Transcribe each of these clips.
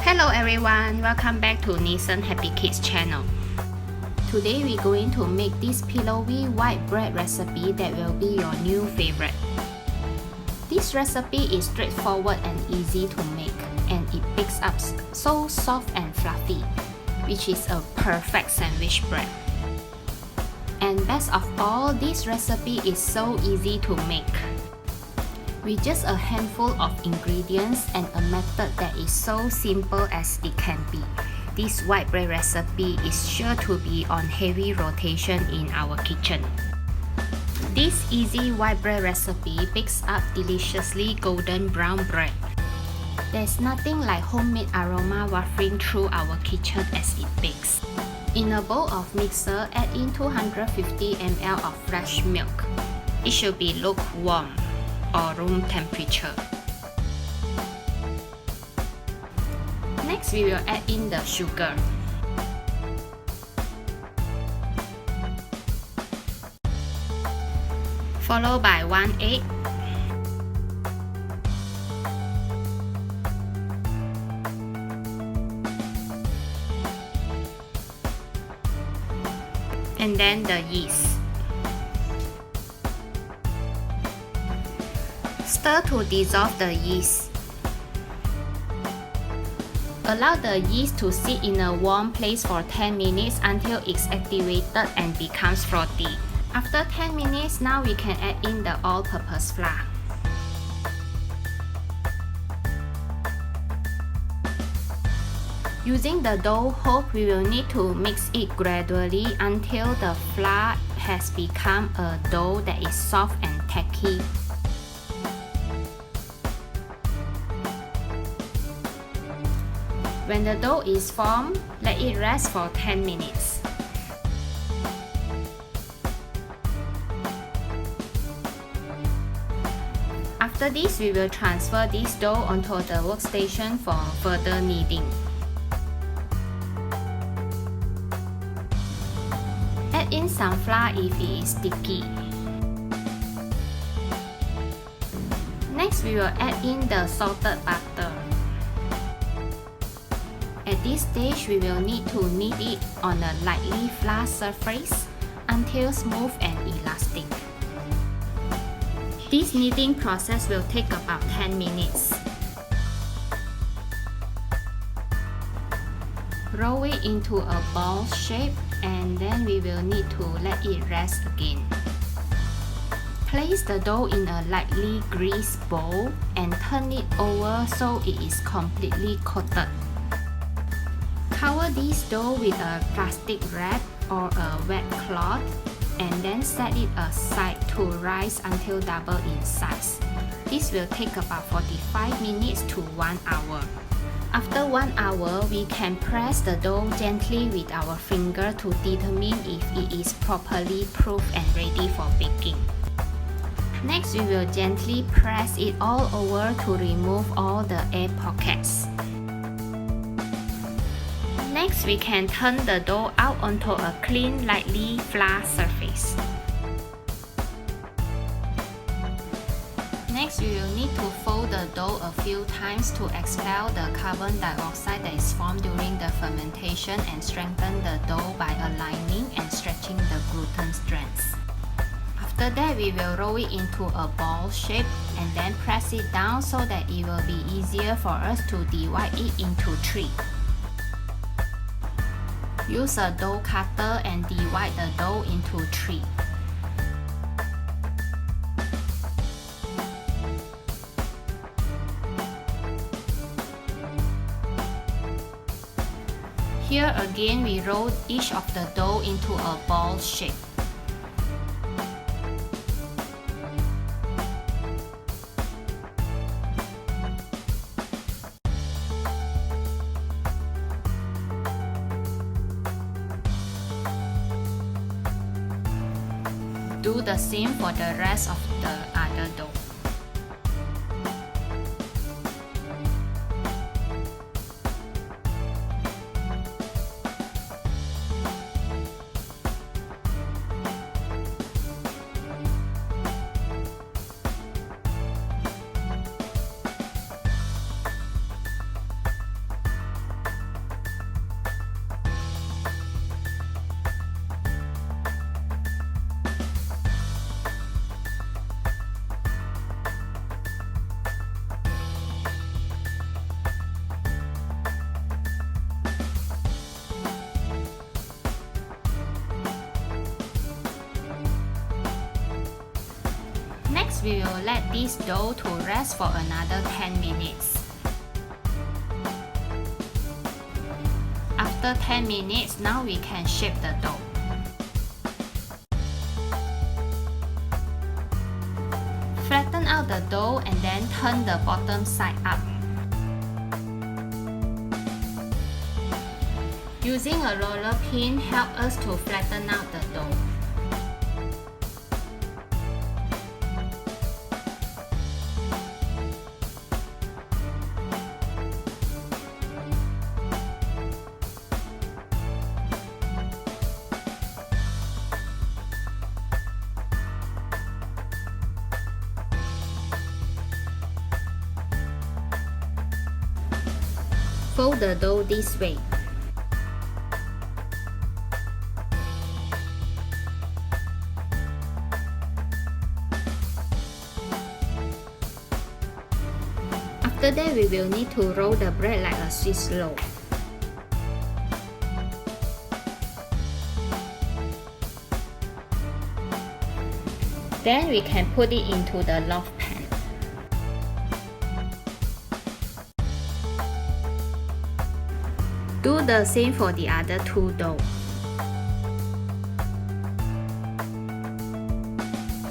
Hello everyone, welcome back to Nissan Happy Kids channel. Today we're going to make this pillowy white bread recipe that will be your new favorite. This recipe is straightforward and easy to make, and it bakes up so soft and fluffy, which is a perfect sandwich bread. And best of all, this recipe is so easy to make. With just a handful of ingredients and a method that is so simple as it can be, this white bread recipe is sure to be on heavy rotation in our kitchen. This easy white bread recipe bakes up deliciously golden brown bread. There's nothing like homemade aroma wafting through our kitchen as it bakes. In a bowl of mixer, add in 250 ml of fresh milk. It should be lukewarm or room temperature. Next, we will add in the sugar. Followed by 1 egg. And then the yeast. Stir to dissolve the yeast. Allow the yeast to sit in a warm place for 10 minutes until it's activated and becomes frothy. After 10 minutes, now we can add in the all-purpose flour. Using the dough hook, we will need to mix it gradually until the flour has become a dough that is soft and tacky. When the dough is formed, let it rest for 10 minutes. After this, we will transfer this dough onto the workstation for further kneading. Add in some flour if it is sticky. Next, we will add in the salted butter. At this stage, we will need to knead it on a lightly flat surface until smooth and elastic. This kneading process will take about 10 minutes. Roll it into a ball shape, and then we will need to let it rest again. Place the dough in a lightly greased bowl and turn it over so it is completely coated. Cover this dough with a plastic wrap or a wet cloth, and then set it aside to rise until double in size. This will take about 45 minutes to 1 hour. After 1 hour, we can press the dough gently with our finger to determine if it is properly proofed and ready for baking. Next, we will gently press it all over to remove all the air pockets. Next, we can turn the dough out onto a clean, lightly flat surface. Next, we will need to fold the dough a few times to expel the carbon dioxide that is formed during the fermentation and strengthen the dough by aligning and stretching the gluten strands. After that, we will roll it into a ball shape and then press it down so that it will be easier for us to divide it into 3. Use a dough cutter and divide the dough into 3. Here again, we roll each of the dough into a ball shape. Do the same for the rest of the other dough. Next, we will let this dough to rest for another 10 minutes. After 10 minutes, now we can shape the dough. Flatten out the dough and then turn the bottom side up. Using a roller pin helps us to flatten out the dough. Fold the dough this way. After that, we will need to roll the bread like a Swiss loaf. Then we can put it into the loaf pan. Do the same for the other two dough.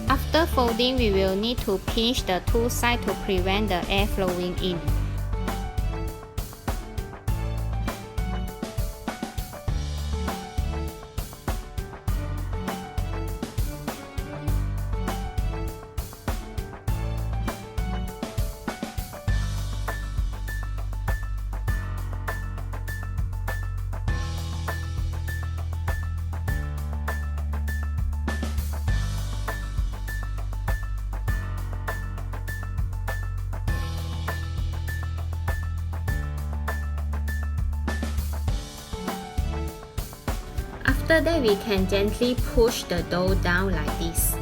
After folding, we will need to pinch the two sides to prevent the air flowing in. After that, we can gently push the dough down like this.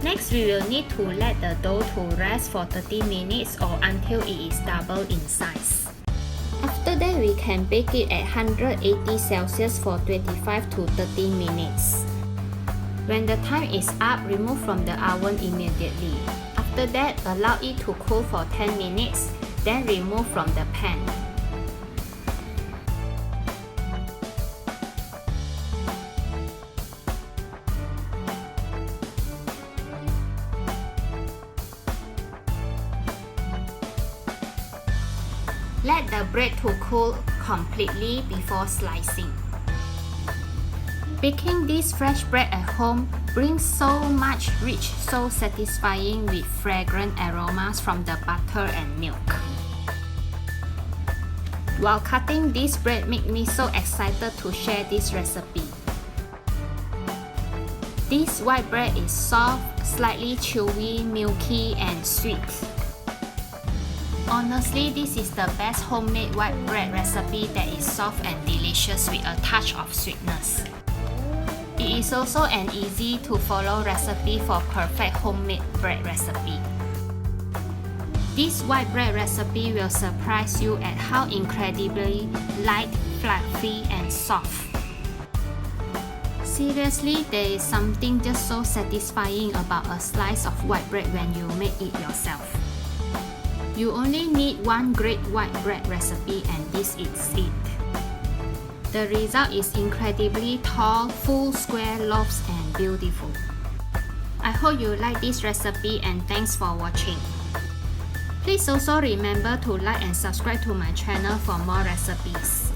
Next, we will need to let the dough to rest for 30 minutes or until it is double in size. After that, we can bake it at 180 Celsius for 25 to 30 minutes. When the time is up, remove from the oven immediately. After that, allow it to cool for 10 minutes, then remove from the pan. Let the bread to cool completely before slicing. Baking this fresh bread at home brings so much rich, so satisfying with fragrant aromas from the butter and milk. While cutting this bread makes me so excited to share this recipe. This white bread is soft, slightly chewy, milky, and sweet. Honestly, this is the best homemade white bread recipe that is soft and delicious with a touch of sweetness. It is also an easy to follow recipe for perfect homemade bread recipe. This white bread recipe will surprise you at how incredibly light, fluffy, and soft. Seriously, there is something just so satisfying about a slice of white bread when you make it yourself. You only need one great white bread recipe and this is it. The result is incredibly tall, full square loaves and beautiful. I hope you like this recipe and thanks for watching. Please also remember to like and subscribe to my channel for more recipes.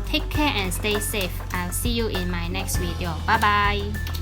Take care and stay safe. I'll see you in my next video. Bye bye!